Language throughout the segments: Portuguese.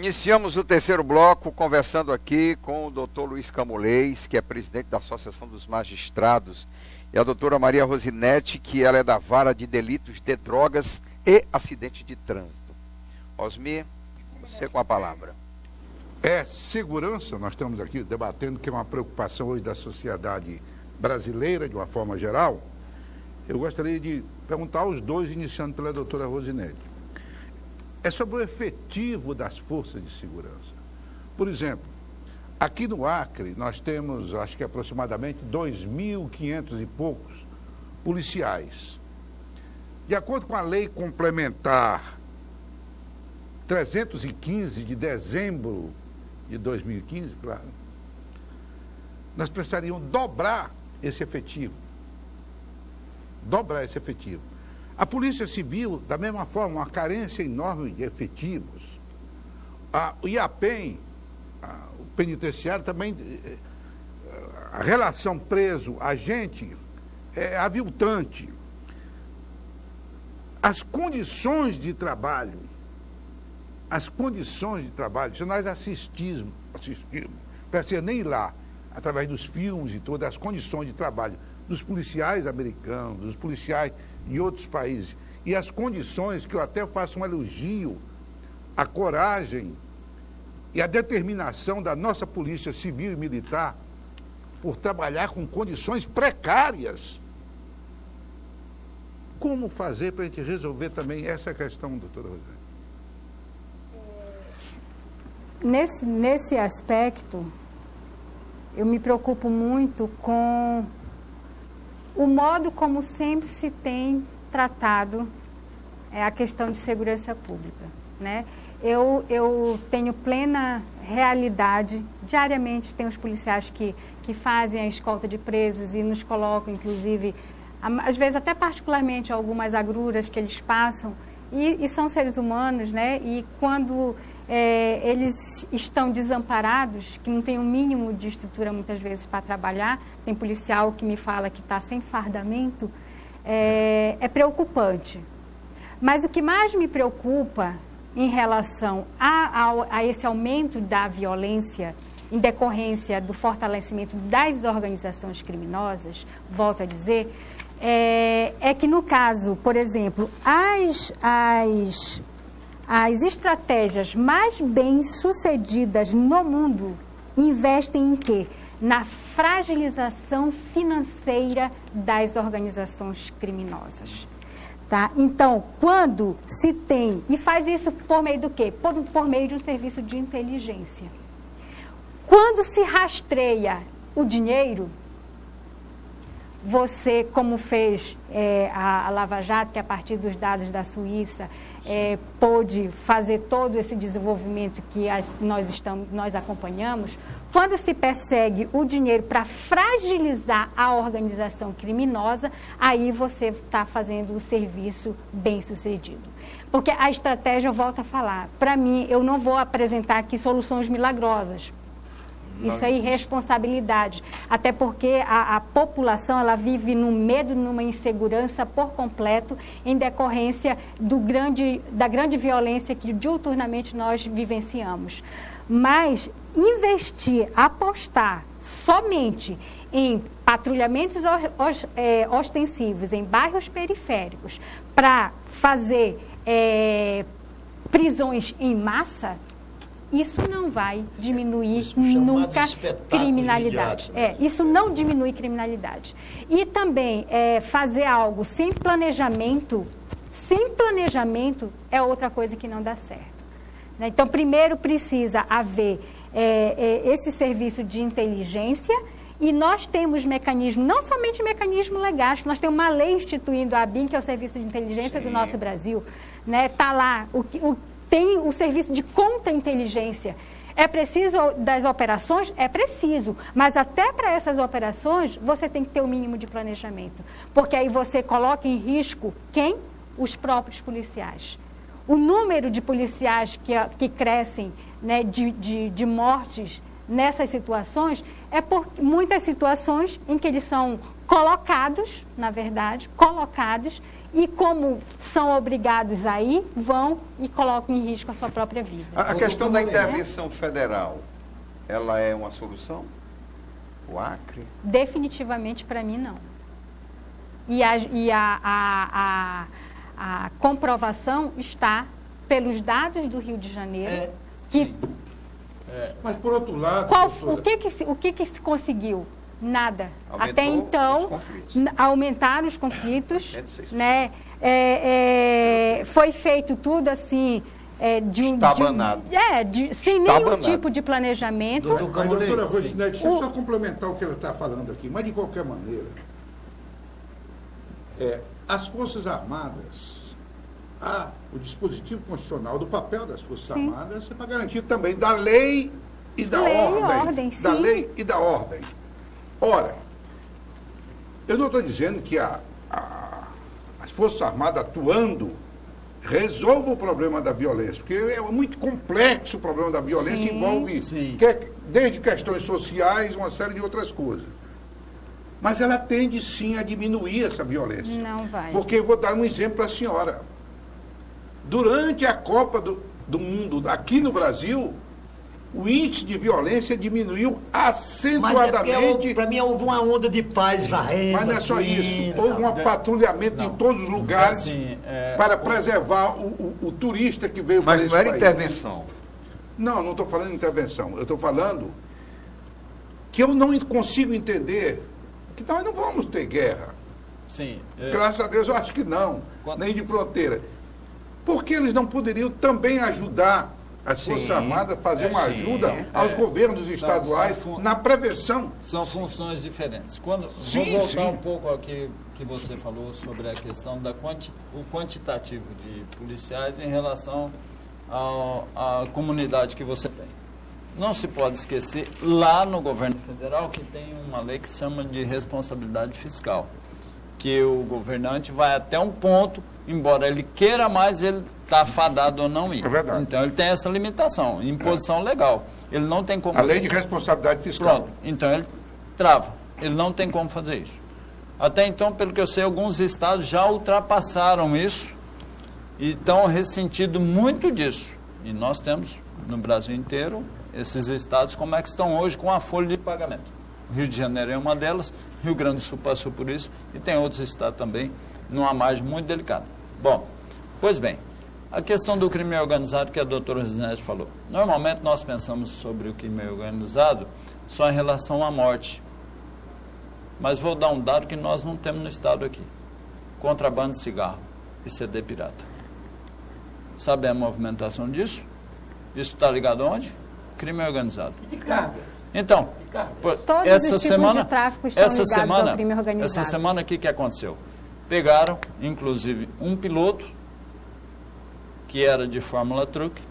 Iniciamos o terceiro bloco conversando aqui com o doutor Luiz Camolês, que é presidente da Associação dos Magistrados, e a doutora Maria Rosinete, que ela é da Vara de Delitos de Drogas e Acidente de Trânsito. Osmir, você com a palavra. Segurança, nós estamos aqui debatendo, que é uma preocupação hoje da sociedade brasileira, de uma forma geral. Eu gostaria de perguntar aos dois, iniciando pela doutora Rosinete. É sobre o efetivo das forças de segurança. Por exemplo, aqui no Acre, nós temos, acho que aproximadamente 2.500 e poucos policiais. De acordo com a lei complementar 315 de dezembro de 2015, claro, nós precisaríamos dobrar esse efetivo. Dobrar esse efetivo. A Polícia Civil, da mesma forma, uma carência enorme de efetivos. O IAPEM, o penitenciário também, a relação preso-agente é aviltante. As condições de trabalho, se nós assistirmos, precisa nem ir lá, através dos filmes e todas as condições de trabalho dos policiais americanos, dos policiais de outros países, e as condições, que eu até faço um elogio à coragem e à determinação da nossa Polícia Civil e Militar por trabalhar com condições precárias. Como fazer para a gente resolver também essa questão, doutora Rosane? Nesse aspecto, eu me preocupo muito com o modo como sempre se tem tratado a questão de segurança pública, né? Eu tenho plena realidade, diariamente tem os policiais que fazem a escolta de presos e nos colocam, inclusive, às vezes até particularmente algumas agruras que eles passam, e são seres humanos, né? E quando eles estão desamparados, que não tem um mínimo de estrutura muitas vezes para trabalhar, tem policial que me fala que está sem fardamento, é preocupante. Mas o que mais me preocupa em relação a esse aumento da violência em decorrência do fortalecimento das organizações criminosas, volto a dizer, é que no caso, por exemplo, as estratégias mais bem-sucedidas no mundo investem em quê? Na fragilização financeira das organizações criminosas. Tá? Então, quando se tem, e faz isso por meio do quê? Por meio de um serviço de inteligência. Quando se rastreia o dinheiro, você, como fez a Lava Jato, que a partir dos dados da Suíça pôde fazer todo esse desenvolvimento que nós acompanhamos, quando se persegue o dinheiro para fragilizar a organização criminosa, aí você está fazendo o serviço bem sucedido. Porque a estratégia, eu volto a falar, para mim, eu não vou apresentar aqui soluções milagrosas. Isso é irresponsabilidade, até porque a população ela vive num medo, numa insegurança por completo, em decorrência da grande violência que diuturnamente nós vivenciamos. Mas investir, apostar somente em patrulhamentos ostensivos em bairros periféricos para fazer prisões em massa, isso não vai diminuir nunca criminalidade. Isso não diminui criminalidade. E também fazer algo sem planejamento é outra coisa que não dá certo. Né? Então, primeiro precisa haver esse serviço de inteligência, e nós temos mecanismos, não somente mecanismos legais, nós temos uma lei instituindo a ABIN, que é o Serviço de Inteligência do nosso Brasil. Está lá tem o serviço de contra-inteligência. É preciso das operações? É preciso. Mas até para essas operações, você tem que ter o mínimo de planejamento. Porque aí você coloca em risco quem? Os próprios policiais. O número de policiais que crescem, né, de mortes nessas situações é por muitas situações em que eles são colocados, na verdade, e como são obrigados a ir, vão e colocam em risco a sua própria vida. A questão da intervenção federal, ela é uma solução? O Acre? Definitivamente, para mim, não. E a comprovação está pelos dados do Rio de Janeiro, Mas, por outro lado... o que se conseguiu? Nada. Aumentou Até então, os conflitos. aumentaram os conflitos, né? Foi feito tudo assim... Estabanado. Sem nenhum tipo de planejamento. Mas, doutora Rosinete, deixa eu só complementar o que ela está falando aqui. Mas, de qualquer maneira, as Forças Armadas, o dispositivo constitucional do papel das Forças Armadas é para garantir também da lei e da ordem. Da lei e da ordem. Ora, eu não estou dizendo que as Forças Armadas atuando resolva o problema da violência, porque é muito complexo o problema da violência, envolve desde questões sociais, uma série de outras coisas. Mas ela tende sim a diminuir essa violência. Não vai. Porque eu vou dar um exemplo para a senhora. Durante a Copa do Mundo aqui no Brasil, o índice de violência diminuiu acentuadamente. Mas para mim houve uma onda de paz varrendo. Mas não é só isso. Houve um patrulhamento em todos os lugares para preservar o turista que veio para esse país. Mas não era intervenção. Não estou falando de intervenção. Eu estou falando que eu não consigo entender que nós não vamos ter guerra. Sim. Graças a Deus eu acho que não. Nem de fronteira. Por que eles não poderiam também ajudar as Forças Armadas a fazer uma ajuda aos governos estaduais na prevenção? São funções diferentes. Vou voltar um pouco ao que você falou sobre a questão o quantitativo de policiais em relação à comunidade que você tem. Não se pode esquecer, lá no governo federal, que tem uma lei que se chama de responsabilidade fiscal, que o governante vai até um ponto, embora ele queira mais, ele está fadado ou não ir. É verdade. Então ele tem essa limitação, imposição legal. Ele não tem como... A lei de responsabilidade fiscal. Pronto, então ele trava. Ele não tem como fazer isso. Até então, pelo que eu sei, alguns estados já ultrapassaram isso e estão ressentindo muito disso. E nós temos, no Brasil inteiro, esses estados como é que estão hoje com a folha de pagamento. O Rio de Janeiro é uma delas, Rio Grande do Sul passou por isso e tem outros estados também, numa margem muito delicada. Bom, pois bem, a questão do crime organizado que a doutora Rosinete falou. Normalmente nós pensamos sobre o crime organizado só em relação à morte. Mas vou dar um dado que nós não temos no estado aqui. Contrabando de cigarro e CD pirata. Sabe a movimentação disso? Isso está ligado aonde? Crime organizado. E de carga? Então, essa semana, ao crime organizado. Essa semana, o que aconteceu? Pegaram, inclusive, um piloto que era de Fórmula Truck,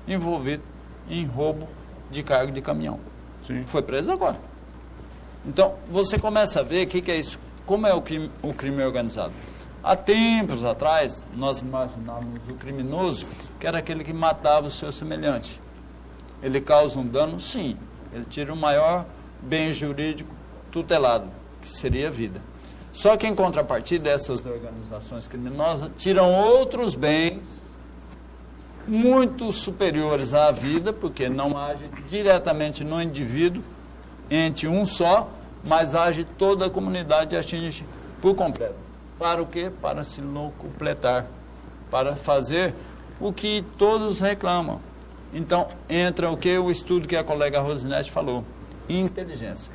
envolvido em roubo de carga de caminhão. Sim. Foi preso agora. Então, você começa a ver o que é isso, como é o crime organizado. Há tempos atrás, nós imaginávamos o criminoso que era aquele que matava o seu semelhante. Ele causa um dano? Sim. Ele tira o maior bem jurídico tutelado, que seria a vida. Só que, em contrapartida, essas organizações criminosas tiram outros bens muito superiores à vida, porque não age diretamente no indivíduo, ente um só, mas age toda a comunidade e atinge por completo. Para o quê? Para se locupletar, para fazer o que todos reclamam. Então, entra o que? O estudo que a colega Rosinete falou, inteligência.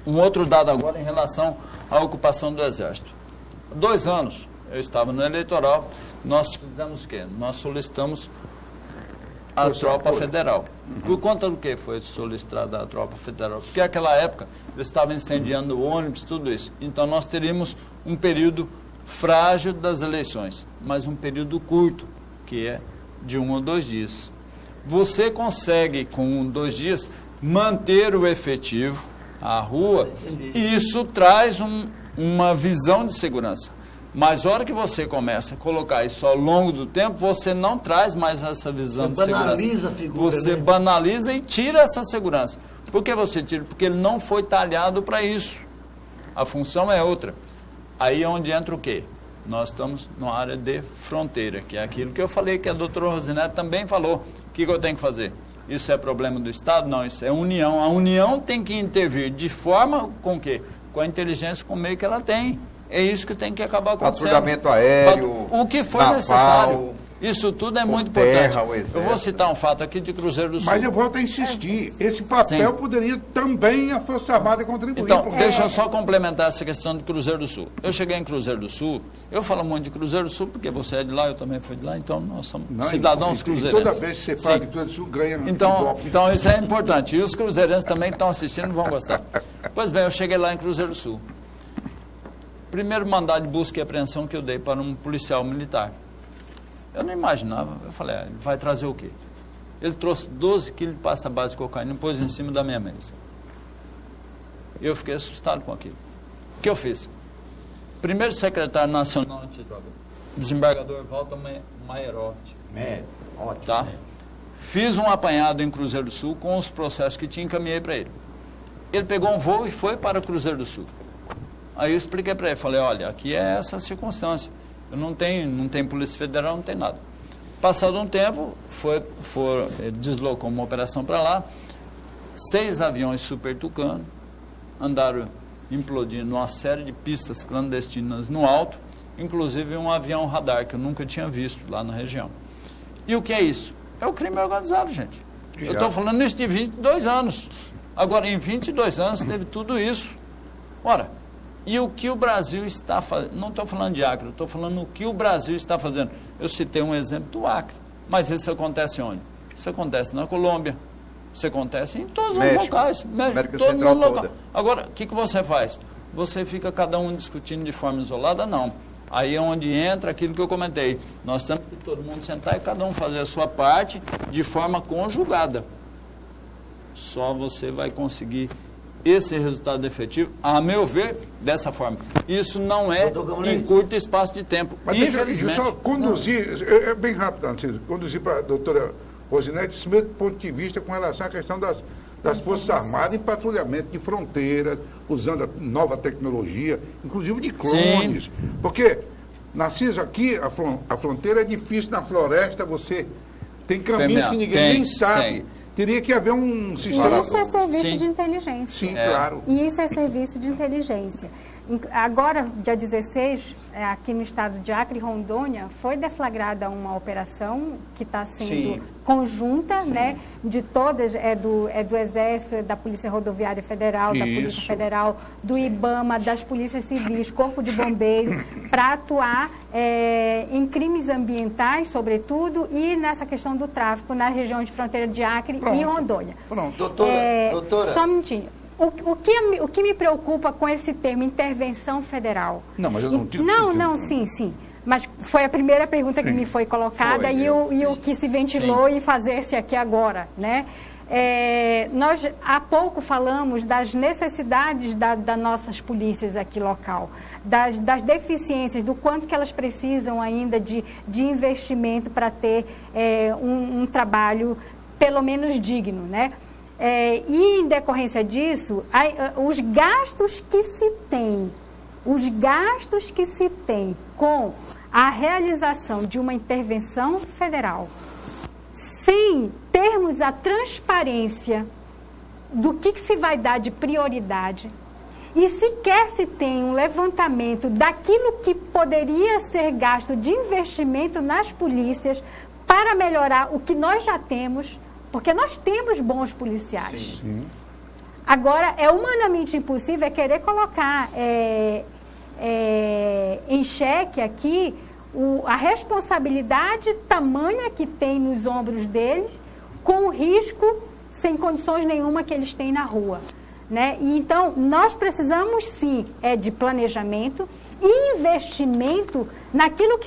Um outro dado agora em relação à ocupação do Exército. Há 2 anos, eu estava no eleitoral, nós fizemos o quê? Nós solicitamos a tropa federal. Por conta do que foi solicitada a tropa federal? Porque naquela época eles estavam incendiando ônibus, tudo isso. Então nós teríamos um período frágil das eleições, mas um período curto, que é de 1 ou 2 dias. Você consegue, com 1 ou 2 dias, manter o efetivo, a rua, e isso traz uma visão de segurança. Mas a hora que você começa a colocar isso ao longo do tempo, você não traz mais essa visão de segurança. Você banaliza a figura. Você banaliza e tira essa segurança. Por que você tira? Porque ele não foi talhado para isso. A função é outra. Aí é onde entra o quê? Nós estamos numa área de fronteira, que é aquilo que eu falei, que a doutora Rosinete também falou. O que eu tenho que fazer? Isso é problema do Estado? Não, isso é União. A União tem que intervir de forma com quê? Com a inteligência, com o meio que ela tem. É isso que tem que acabar acontecendo. Patrulhamento aéreo, o que for naval, necessário. Isso tudo é muito importante. terra, o exército. Eu vou citar um fato aqui de Cruzeiro do Sul. Mas eu volto a insistir, esse papel Sim. poderia também a Força Armada contribuir. Então, porque- deixa eu só complementar essa questão de Cruzeiro do Sul. Eu cheguei em Cruzeiro do Sul, eu falo muito de Cruzeiro do Sul, porque você é de lá, eu também fui de lá, então nós somos Não, cidadãos e cruzeirenses. toda vez que você fala Sim. de Cruzeiro do Sul, ganha Então, Ibope. então isso é importante. E os cruzeirenses também que estão assistindo vão gostar. Pois bem, eu cheguei lá em Cruzeiro do Sul. Primeiro mandado de busca e apreensão que eu dei para um policial militar. Eu não imaginava. Eu falei, ele vai trazer o quê? Ele trouxe 12 quilos de pasta base de cocaína e pôs em cima da minha mesa. Eu fiquei assustado com aquilo. O que eu fiz? Primeiro secretário nacional antidroga, desembargador Walter Maierotti. Ótimo. Tá? Fiz um apanhado em Cruzeiro do Sul com os processos que tinha, encaminhei para ele. Ele pegou um voo e foi para Cruzeiro do Sul. Aí eu expliquei para ele, falei, olha, aqui é essa circunstância. Eu não tem Polícia Federal, não tem nada. Passado um tempo, deslocou uma operação para lá, 6 aviões Super Tucano, andaram implodindo uma série de pistas clandestinas no alto, inclusive um avião radar que eu nunca tinha visto lá na região. E o que é isso? É o crime organizado, gente. Eu estou falando isso de 22 anos. Agora, em 22 anos, teve tudo isso. Ora, e o que o Brasil está fazendo? Não estou falando de Acre, estou falando o que o Brasil está fazendo. Eu citei um exemplo do Acre, mas isso acontece onde? Isso acontece na Colômbia, isso acontece em todos os locais. América todo Central mundo local. toda. Agora, o que você faz? Você fica cada um discutindo de forma isolada? Não. Aí é onde entra aquilo que eu comentei. Nós temos que todo mundo sentar e cada um fazer a sua parte de forma conjugada. Só você vai conseguir esse resultado efetivo, a meu ver, dessa forma. Isso não é em curto espaço de tempo. Mas Infelizmente. deixa eu só conduzir, é bem rápido, Narciso, conduzir para a doutora Rosinete esse mesmo ponto de vista com relação à questão das Forças Armadas em patrulhamento de fronteiras, usando a nova tecnologia, inclusive de clones. Sim. Porque, Narciso, aqui a fronteira é difícil, na floresta você tem caminhos que ninguém nem sabe. Tem. Teria que haver um sistema... Isso é serviço Sim. de inteligência. Sim, claro. E isso é serviço de inteligência. Agora, dia 16, aqui no estado de Acre e Rondônia, foi deflagrada uma operação que está sendo Sim. conjunta, né, de todas, é do Exército, da Polícia Rodoviária Federal, da Polícia Isso. Federal, do IBAMA, das Polícias Civis, Corpo de Bombeiro, para atuar em crimes ambientais, sobretudo, e nessa questão do tráfico na região de fronteira de Acre e Rondônia. Pronto. Doutora. Só um minutinho. O que me preocupa com esse termo, intervenção federal? Não, mas eu não tiro Não, sim. Mas foi a primeira pergunta que me foi colocada Foi, e o que se ventilou e fazer-se aqui agora, né? Nós há pouco falamos das necessidades das nossas polícias aqui local, das deficiências, do quanto que elas precisam ainda de investimento para ter um trabalho pelo menos digno, né? E em decorrência disso, os gastos que se tem com a realização de uma intervenção federal, sem termos a transparência do que se vai dar de prioridade, e sequer se tem um levantamento daquilo que poderia ser gasto de investimento nas polícias para melhorar o que nós já temos, porque nós temos bons policiais. Sim. Agora, é humanamente impossível querer colocar em xeque aqui a responsabilidade tamanha que tem nos ombros deles, com o risco, sem condições nenhuma, que eles têm na rua. Né? E, então, nós precisamos, sim, de planejamento e investimento naquilo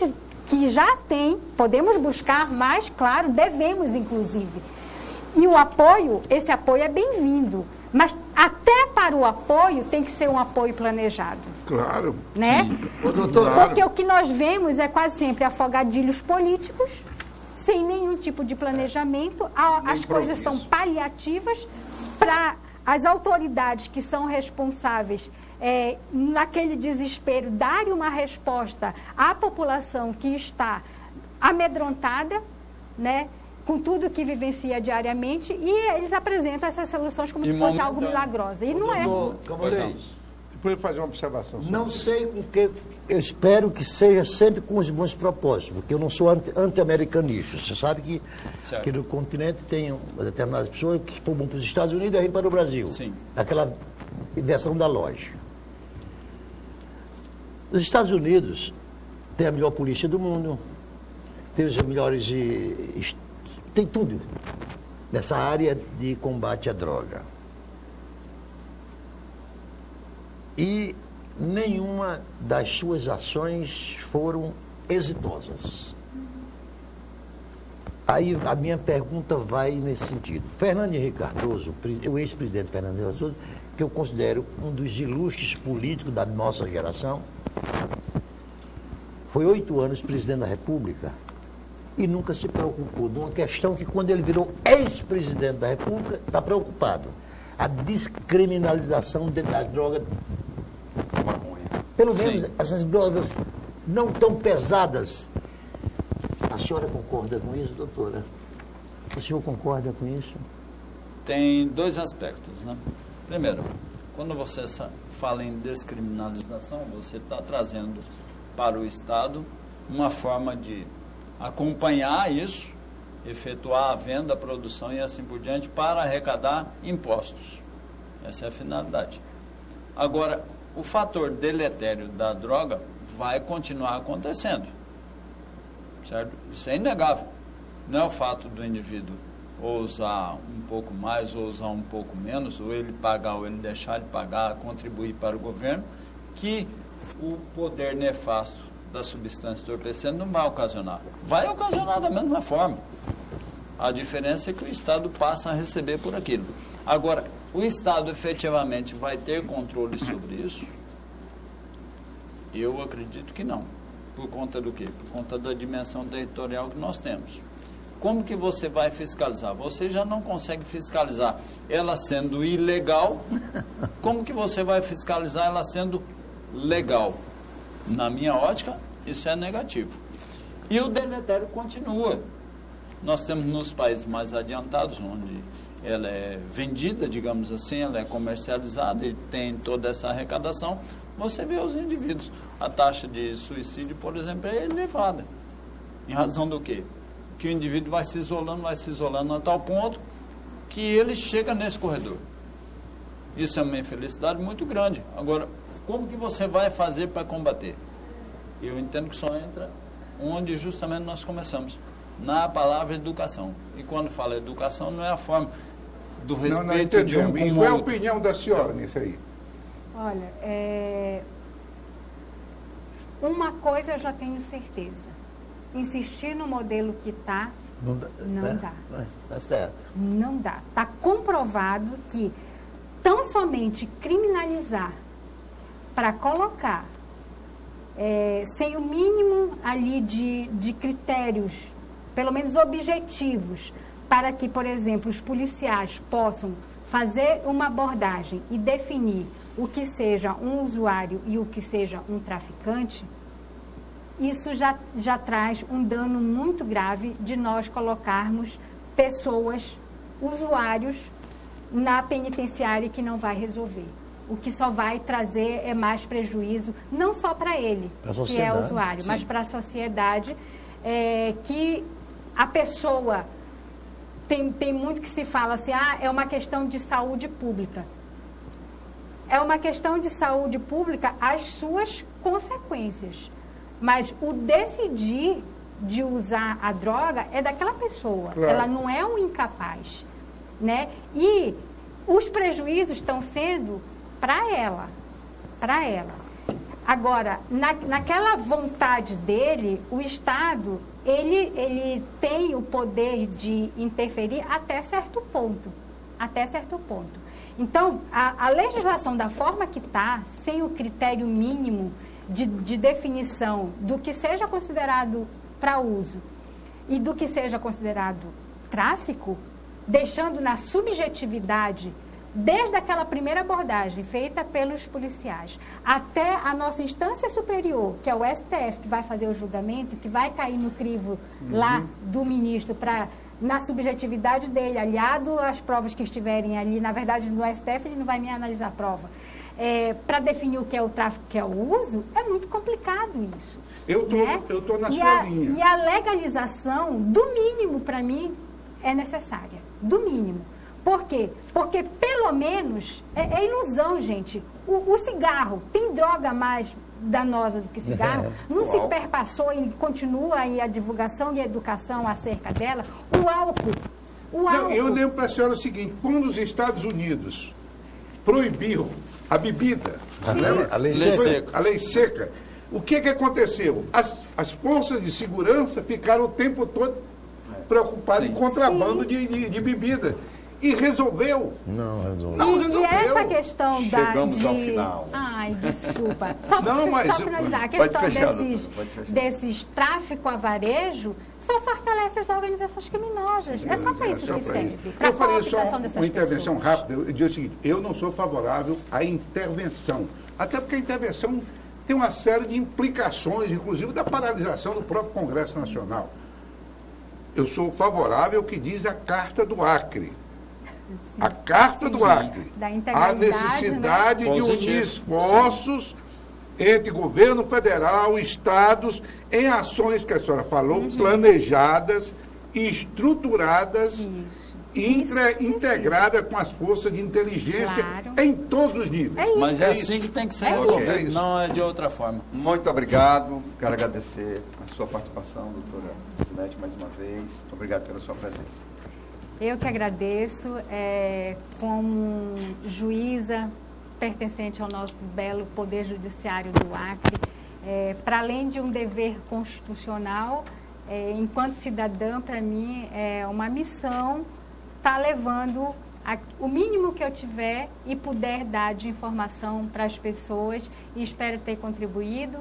que já tem, podemos buscar mais, claro, devemos, inclusive. E o apoio, esse apoio é bem-vindo, mas até para o apoio tem que ser um apoio planejado. Claro. Né? Ô, doutora. Porque o que nós vemos é quase sempre afogadilhos políticos, sem nenhum tipo de planejamento. As coisas são paliativas para as autoridades que são responsáveis naquele desespero, darem uma resposta à população que está amedrontada, né, com tudo que vivencia diariamente, e eles apresentam essas soluções como se fosse algo milagroso. E não é. Depois fazer uma observação. Não sei com que... Eu espero que seja sempre com os bons propósitos, porque eu não sou anti-americanista. Você sabe que no continente tem determinadas pessoas que vão para os Estados Unidos e vêm para o Brasil. Sim. Aquela inversão da loja. Os Estados Unidos têm a melhor polícia do mundo, tem os melhores... tem tudo nessa área de combate à droga. E nenhuma das suas ações foram exitosas. Aí a minha pergunta vai nesse sentido. Fernando Henrique Cardoso, o ex-presidente Fernando Henrique Cardoso, que eu considero um dos ilustres políticos da nossa geração, foi 8 anos presidente da República e nunca se preocupou de uma questão que, quando ele virou ex-presidente da República, está preocupado. A descriminalização das drogas. Pelo menos essas drogas não tão pesadas. A senhora concorda com isso, doutora? O senhor concorda com isso? Tem 2 aspectos, né? Primeiro, quando você fala em descriminalização, você está trazendo para o Estado uma forma de acompanhar isso, efetuar a venda, a produção e assim por diante, para arrecadar impostos. Essa é a finalidade. Agora, o fator deletério da droga vai continuar acontecendo, certo? Isso é inegável. Não é o fato do indivíduo ou usar um pouco mais ou usar um pouco menos, ou ele pagar ou ele deixar de pagar, contribuir para o governo, que o poder nefasto da substância entorpecente não vai ocasionar. Vai ocasionar da mesma forma. A diferença é que o Estado passa a receber por aquilo. Agora, o Estado efetivamente vai ter controle sobre isso? Eu acredito que não. Por conta do quê? Por conta da dimensão territorial que nós temos. Como que você vai fiscalizar? Você já não consegue fiscalizar ela sendo ilegal. Como que você vai fiscalizar ela sendo legal? Na minha ótica, isso é negativo. E o deletério continua. Nós temos nos países mais adiantados, onde ela é vendida, digamos assim, ela é comercializada e tem toda essa arrecadação, você vê os indivíduos. A taxa de suicídio, por exemplo, é elevada. Em razão do quê? Que o indivíduo vai se isolando a tal ponto que ele chega nesse corredor. Isso é uma infelicidade muito grande. Agora, como que você vai fazer para combater? Eu entendo que só entra onde justamente nós começamos, na palavra educação. E quando fala educação, não é a forma do respeito de um com o outro. E qual é a opinião da senhora nisso aí? Olha, uma coisa eu já tenho certeza. Insistir no modelo que está, não dá. Tá certo. Não dá. Está comprovado que tão somente criminalizar para colocar sem o mínimo ali de critérios, pelo menos objetivos, para que, por exemplo, os policiais possam fazer uma abordagem e definir o que seja um usuário e o que seja um traficante, isso já traz um dano muito grave de nós colocarmos pessoas, usuários, na penitenciária que não vai resolver. O que só vai trazer é mais prejuízo, não só para ele, que é usuário, sim, mas para a sociedade, que a pessoa... Tem muito que se fala assim, é uma questão de saúde pública. É uma questão de saúde pública as suas consequências. Mas o decidir de usar a droga é daquela pessoa. Claro. Ela não é um incapaz, né? E os prejuízos estão sendo para ela. Agora, naquela vontade dele, o Estado, ele tem o poder de interferir até certo ponto. Então, a legislação da forma que está, sem o critério mínimo de definição do que seja considerado para uso e do que seja considerado tráfico, deixando na subjetividade desde aquela primeira abordagem feita pelos policiais até a nossa instância superior, que é o STF, que vai fazer o julgamento, que vai cair no crivo lá do ministro na subjetividade dele, aliado às provas que estiverem ali. Na verdade, no STF ele não vai nem analisar a prova. Para definir o que é o tráfico, o que é o uso, é muito complicado isso. Eu estou na sua linha. E a legalização, do mínimo, para mim, é necessária. Do mínimo. Por quê? Porque, pelo menos, é ilusão, gente. O cigarro tem droga mais danosa do que cigarro? Não se perpassou e continua aí a divulgação e a educação acerca dela? O álcool. Não, eu lembro para a senhora o seguinte, quando os Estados Unidos proibiram a bebida, a lei seca, o que aconteceu? As forças de segurança ficaram o tempo todo preocupadas em contrabando de bebida. E resolveu. Não E resolveu. essa questão Chegamos ao final. Ai, desculpa. Só mas finalizar. A questão desses tráfico a varejo só fortalece as organizações criminosas. É só para isso que serve. Eu faria só uma intervenção rápida. Eu digo o seguinte, eu não sou favorável à intervenção. Até porque a intervenção tem uma série de implicações, inclusive da paralisação do próprio Congresso Nacional. Eu sou favorável ao que diz a Carta do Acre. Sim. A Carta do Acre. A necessidade, né, de unir esforços entre governo federal, estados, em ações que a senhora falou, planejadas, estruturadas, integradas com as forças de inteligência em todos os níveis. Mas é assim que tem que ser, não é de outra forma. Muito obrigado. Quero agradecer a sua participação, doutora Rosinete, mais uma vez. Obrigado pela sua presença. Eu que agradeço, como juíza pertencente ao nosso belo Poder Judiciário do Acre, para além de um dever constitucional, enquanto cidadã, para mim é uma missão estar levando o mínimo que eu tiver e puder dar de informação para as pessoas, e espero ter contribuído.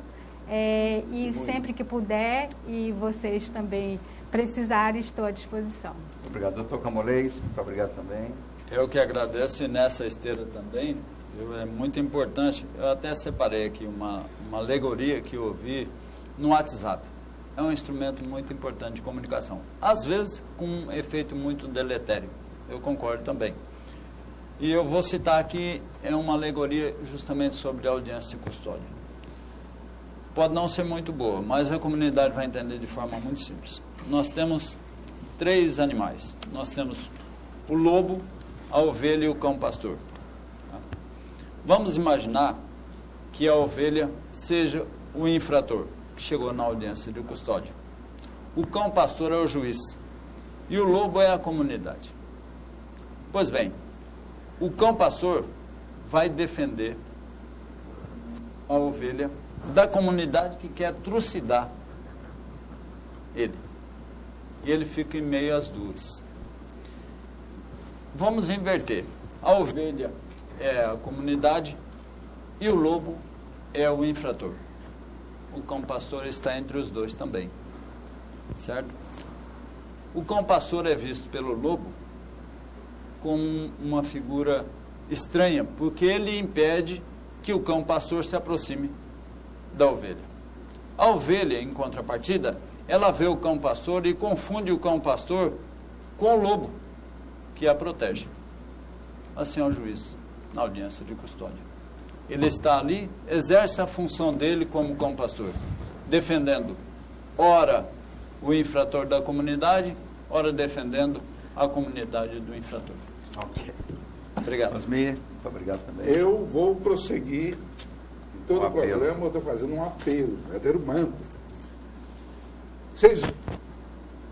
E sempre que puder, e vocês também precisarem, estou à disposição. Obrigado, doutor Camolês, muito obrigado também. Eu que agradeço, e nessa esteira também, é muito importante, eu até separei aqui uma alegoria que eu ouvi no WhatsApp. É um instrumento muito importante de comunicação, às vezes com um efeito muito deletério, eu concordo também. E eu vou citar aqui, uma alegoria justamente sobre a audiência de custódia. Pode não ser muito boa, mas a comunidade vai entender de forma muito simples. Nós temos 3 animais. Nós temos o lobo, a ovelha e o cão pastor. Vamos imaginar que a ovelha seja o infrator, que chegou na audiência de custódia. O cão pastor é o juiz e o lobo é a comunidade. Pois bem, o cão pastor vai defender a ovelha da comunidade que quer trucidar ele. E ele fica em meio às duas. Vamos inverter. A ovelha é a comunidade e o lobo é o infrator. O cão pastor está entre os dois também. Certo? O cão pastor é visto pelo lobo como uma figura estranha, porque ele impede que o cão pastor se aproxime da ovelha. A ovelha, em contrapartida, ela vê o cão pastor e confunde o cão pastor com o lobo, que a protege. Assim é o juiz na audiência de custódia. Ele está ali, exerce a função dele como cão pastor, defendendo, ora, o infrator da comunidade, ora defendendo a comunidade do infrator. Ok. Obrigado. Osmir, muito obrigado também. Eu vou prosseguir. Todo o programa eu estou fazendo um apelo, um verdadeiro manto. Vocês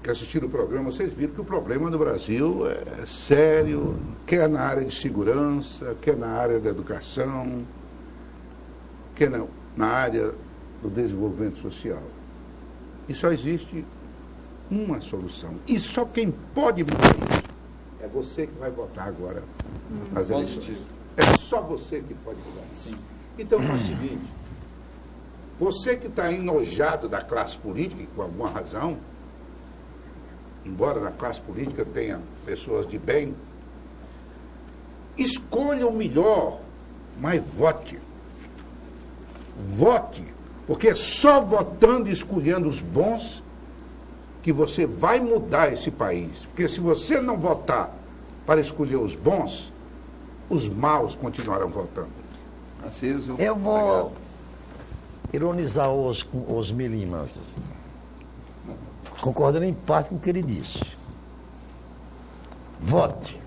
que assistiram o programa, vocês viram que o problema no Brasil é sério, quer na área de segurança, quer na área da educação, quer na área do desenvolvimento social. E só existe uma solução. E só quem pode mudar isso é você que vai votar agora nas eleições. É só você que pode mudar isso. Sim. Então é o seguinte, você que está enojado da classe política, por alguma razão, embora na classe política tenha pessoas de bem, escolha o melhor, mas vote. Vote, porque é só votando e escolhendo os bons que você vai mudar esse país. Porque se você não votar para escolher os bons, os maus continuarão votando. Narciso, Eu vou obrigado. ironizar os Milimas, concordando em parte com o que ele disse. Vote.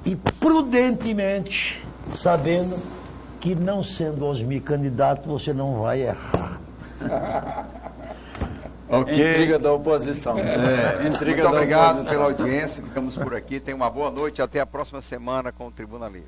E prudentemente, sabendo que não sendo Osmi candidato, você não vai errar. Ok. Intriga da oposição. Intriga Muito da obrigado oposição. pela audiência. Ficamos por aqui. Tenha uma boa noite. Até a próxima semana com o Tribuna Livre.